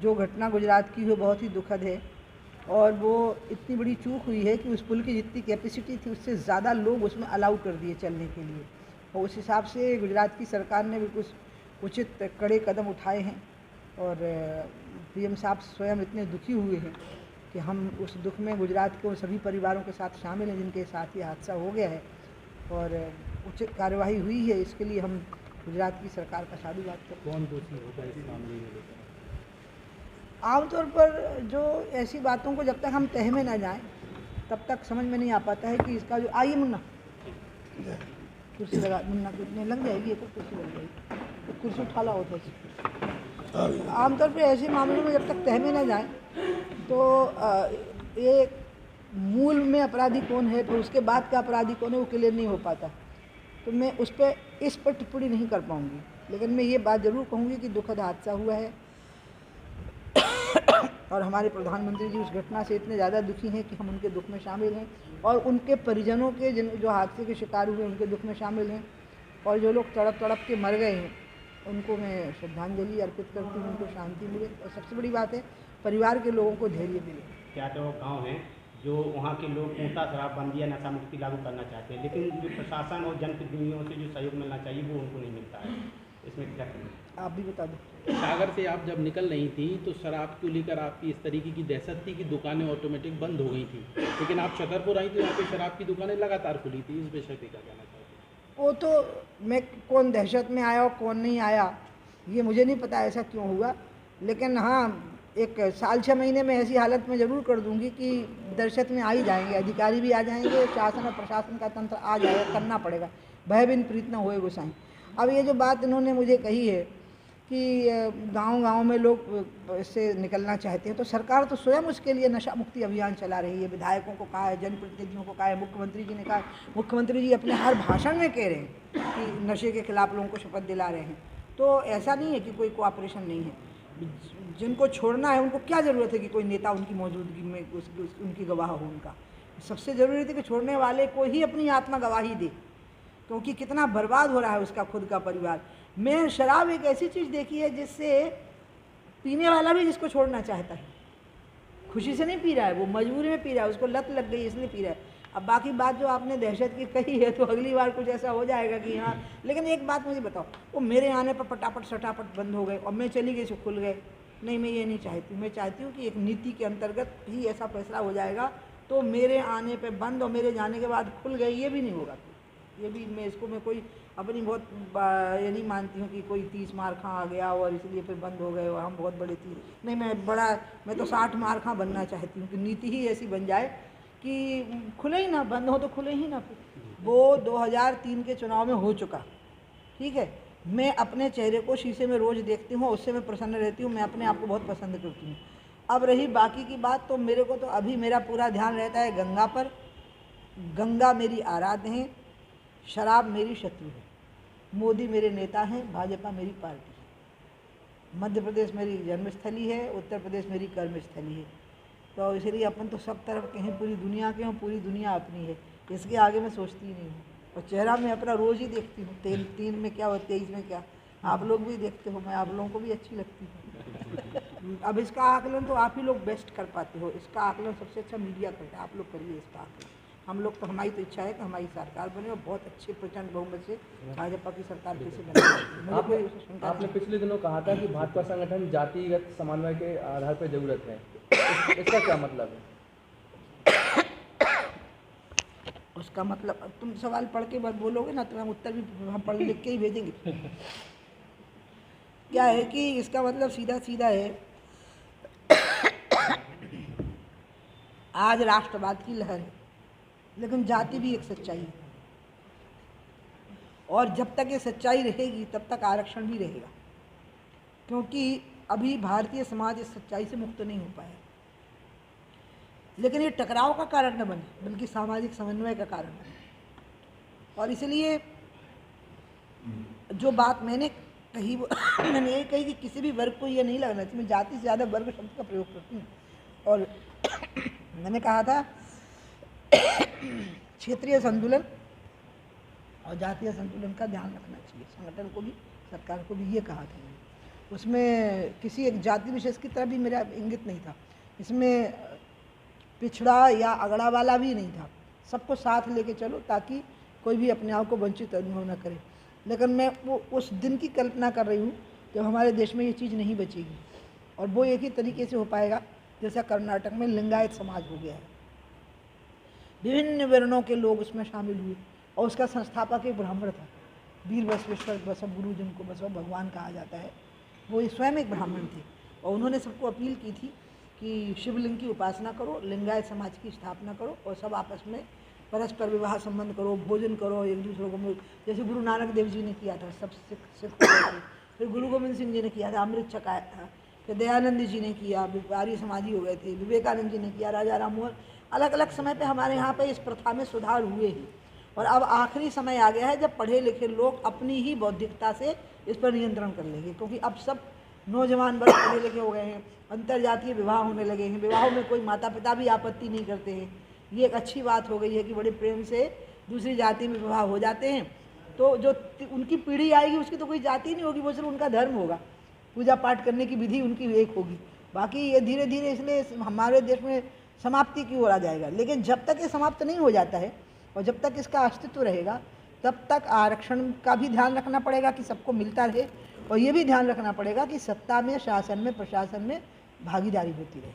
जो घटना गुजरात की वो बहुत ही दुखद है और वो इतनी बड़ी चूक हुई है कि उस पुल की जितनी कैपेसिटी थी उससे ज़्यादा लोग उसमें अलाउ कर दिए चलने के लिए, और उस हिसाब से गुजरात की सरकार ने भी कुछ उचित कड़े कदम उठाए हैं। और पीएम साहब स्वयं इतने दुखी हुए हैं कि हम उस दुख में गुजरात के उन सभी परिवारों के साथ शामिल हैं जिनके साथ ये हादसा हो गया है, और उचित कार्यवाही हुई है। इसके लिए हम गुजरात की सरकार का साधुवाद करते हैं। कौन दोषी होगा इस मामले में? आमतौर पर जो ऐसी बातों को जब तक हम तह में ना जाएं तब तक समझ में नहीं आ पाता है कि इसका जो आइए मुन्ना कुर्सी लगा, मुन्ना कितने लग जाएगी, एक कुर्सी लग जाएगी, तो कुर्सी उठा ला होता है। आमतौर पर ऐसे मामलों में जब तक तह में ना जाएं तो ये मूल में अपराधी कौन है फिर उसके बाद का अपराधी कौन है वो क्लियर नहीं हो पाता। तो मैं इस पर टिप्पणी नहीं कर पाऊँगी, लेकिन मैं ये बात ज़रूर कहूँगी कि दुखद हादसा हुआ है और हमारे प्रधानमंत्री जी उस घटना से इतने ज़्यादा दुखी हैं कि हम उनके दुख में शामिल हैं, और उनके परिजनों के जो हादसे के शिकार हुए उनके दुख में शामिल हैं, और जो लोग तड़प तड़प के मर गए हैं उनको मैं श्रद्धांजलि अर्पित करती हूँ, उनको शांति मिले, और सबसे बड़ी बात है परिवार के लोगों को धैर्य मिले। क्या तो गाँव हैं जो वहाँ के लोग पूर्णतः शराबबंदी या नशा मुक्ति लागू करना चाहते हैं, लेकिन जो प्रशासन और जनप्रतिनिधियों से जो सहयोग मिलना चाहिए वो उनको नहीं मिलता है, इसमें क्या करें? आप भी बता दो। सागर से आप जब निकल रही थी तो शराब को लेकर आपकी इस तरीके की दहशत थी कि दुकानें ऑटोमेटिक बंद हो गई थी, लेकिन आप छतरपुर आई तो यहाँ पे शराब की दुकानें लगातार खुली थी, इस विषय पर क्या कहना चाहते हैं? वो तो मैं कौन दहशत में आया और कौन नहीं आया ये मुझे नहीं पता ऐसा क्यों हुआ, लेकिन हाँ एक साल 6 महीने में ऐसी हालत में ज़रूर कर दूंगी कि दहशत में आ ही जाएंगे, अधिकारी भी आ जाएंगे, शासन और प्रशासन का तंत्र आ जाएगा, करना पड़ेगा, भय बिन प्रीत न होए गोसाई। अब ये जो बात इन्होंने मुझे कही है कि गांव-गांव में लोग इससे निकलना चाहते हैं, तो सरकार तो स्वयं उसके लिए नशा मुक्ति अभियान चला रही है। विधायकों को कहा है, जनप्रतिनिधियों को कहा है, मुख्यमंत्री जी ने कहा, मुख्यमंत्री जी अपने हर भाषण में कह रहे हैं कि नशे के खिलाफ लोगों को शपथ दिला रहे हैं। तो ऐसा नहीं है कि कोई कोऑपरेशन नहीं है, जिनको छोड़ना है उनको क्या ज़रूरत है कि कोई नेता उनकी मौजूदगी में उनकी गवाह हो। उनका सबसे ज़रूरी थी कि छोड़ने वाले को ही अपनी आत्मा गवाही दे, क्योंकि कितना बर्बाद हो रहा है उसका खुद का परिवार। मैं शराब एक ऐसी चीज़ देखी है जिससे पीने वाला भी जिसको छोड़ना चाहता है, खुशी से नहीं पी रहा है, वो मजबूरी में पी रहा है, उसको लत लग गई इसलिए पी रहा है। अब बाकी बात जो आपने दहशत की कही है तो अगली बार कुछ ऐसा हो जाएगा कि हाँ, लेकिन एक बात मुझे बताओ, वो मेरे आने पर पटापट सटापट बंद हो गए और मैं चली गई तो खुल गए? नहीं, मैं ये नहीं चाहती। मैं चाहती हूँ कि एक नीति के अंतर्गत ही ऐसा फैसला हो जाएगा तो मेरे आने पे बंद और मेरे जाने के बाद खुल गए, ये भी नहीं होगा। ये भी मैं कोई अपनी बहुत ये नहीं मानती हूँ कि कोई 30 मार खां आ गया और इसलिए फिर बंद हो गए और हम बहुत बड़े थी। नहीं, मैं तो 60 मार खां बनना चाहती हूँ कि नीति ही ऐसी बन जाए कि खुले ही ना, बंद हो तो खुले ही ना। फिर वो 2003 के चुनाव में हो चुका, ठीक है। मैं अपने चेहरे को शीशे में रोज़ देखती हूँ, उससे मैं प्रसन्न रहती हूँ, मैं अपने आप को बहुत पसंद करती हूँ। अब रही बाकी की बात, तो मेरे को तो अभी मेरा पूरा ध्यान रहता है गंगा पर। गंगा मेरी आराध्य है, शराब मेरी शत्रु है, मोदी मेरे नेता हैं, भाजपा मेरी पार्टी है, मध्य प्रदेश मेरी जन्मस्थली है, उत्तर प्रदेश मेरी कर्मस्थली है। तो इसलिए अपन तो सब तरफ के हैं, पूरी दुनिया के हैं, पूरी दुनिया अपनी है, इसके आगे मैं सोचती ही नहीं हूँ। और चेहरा मैं अपना रोज़ ही देखती हूँ, 3 में क्या और 23 में क्या, आप लोग भी देखते हो, मैं आप लोगों को भी अच्छी लगती हूँ। अब इसका आकलन तो आप ही लोग बेस्ट कर पाते हो, इसका आकलन सबसे अच्छा मीडिया करता है, आप लोग करिए इसका आकलन। हम लोग तो, हमारी तो इच्छा है कि हमारी सरकार बने और बहुत अच्छे प्रचंड बहुमत से भाजपा की सरकार कैसे बने। आपने पिछले दिनों कहा था कि भाजपा संगठन जातिगत समन्वय के आधार पर जरूरत है, इसका क्या मतलब है? उसका मतलब तुम सवाल पढ़ के बाद बोलोगे ना तो हम उत्तर भी हम पढ़ लिख के ही भेजेंगे। क्या है कि इसका मतलब सीधा सीधा है, आज राष्ट्रवाद की लहर है, लेकिन जाति भी एक सच्चाई है, और जब तक ये सच्चाई रहेगी तब तक आरक्षण भी रहेगा, क्योंकि अभी भारतीय समाज इस सच्चाई से मुक्त नहीं हो पाया। लेकिन ये टकराव का कारण न बने, बल्कि सामाजिक समन्वय का कारण बने। और इसलिए जो बात मैंने कही मैंने ये कही कि किसी भी वर्ग को ये नहीं लगना चाहिए, मैं जाति से ज़्यादा वर्ग शब्द का प्रयोग करती हूँ। और मैंने कहा था क्षेत्रीय संतुलन और जातीय संतुलन का ध्यान रखना चाहिए, संगठन को भी सरकार को भी ये कहा था मैंने। उसमें किसी एक जाति विशेष की तरफ भी मेरा इंगित नहीं था। इसमें पिछड़ा या अगड़ा वाला भी नहीं था। सबको साथ लेके चलो ताकि कोई भी अपने आप को वंचित अनुभव न करे। लेकिन मैं वो उस दिन की कल्पना कर रही हूँ जब हमारे देश में ये चीज़ नहीं बचेगी, और वो एक ही तरीके से हो पाएगा जैसा कर्नाटक में लिंगायत समाज हो गया है। विभिन्न वर्णों के लोग उसमें शामिल हुए और उसका संस्थापक एक ब्राह्मण था, वीर बसवेश्वर बसव गुरु, जिनको बसव भगवान कहा जाता है। वो स्वयं एक ब्राह्मण थे और उन्होंने सबको अपील की थी कि शिवलिंग की उपासना करो, लिंगायत समाज की स्थापना करो और सब आपस में परस्पर विवाह संबंध करो, भोजन करो, एक दूसरे को मिल, जैसे गुरु नानक देव जी ने किया था सब सिख फिर गुरु गोविंद सिंह जी ने किया था, अमृत छकाया था, फिर दयानंद जी ने किया, आर्य समाजी हो गए थे, विवेकानंद जी ने किया, राजा राममोहन, अलग अलग समय पे हमारे यहाँ पे इस प्रथा में सुधार हुए हैं। और अब आखिरी समय आ गया है जब पढ़े लिखे लोग अपनी ही बौद्धिकता से इस पर नियंत्रण कर लेंगे, क्योंकि अब सब नौजवान बड़े पढ़े लिखे हो गए हैं, अंतर्जातीय विवाह होने लगे हैं, विवाहों में कोई माता पिता भी आपत्ति नहीं करते हैं। ये एक अच्छी बात हो गई है कि बड़े प्रेम से दूसरी जाति में विवाह हो जाते हैं। तो जो उनकी पीढ़ी आएगी उसकी तो कोई जाति नहीं होगी, वो सिर्फ उनका धर्म होगा, पूजा पाठ करने की विधि उनकी एक होगी। बाकी ये धीरे धीरे इसलिए हमारे देश में समाप्ति की ओर आ जाएगा। लेकिन जब तक ये समाप्त नहीं हो जाता है और जब तक इसका अस्तित्व रहेगा तब तक आरक्षण का भी ध्यान रखना पड़ेगा कि सबको मिलता रहे, और ये भी ध्यान रखना पड़ेगा कि सत्ता में, शासन में, प्रशासन में भागीदारी होती रहे।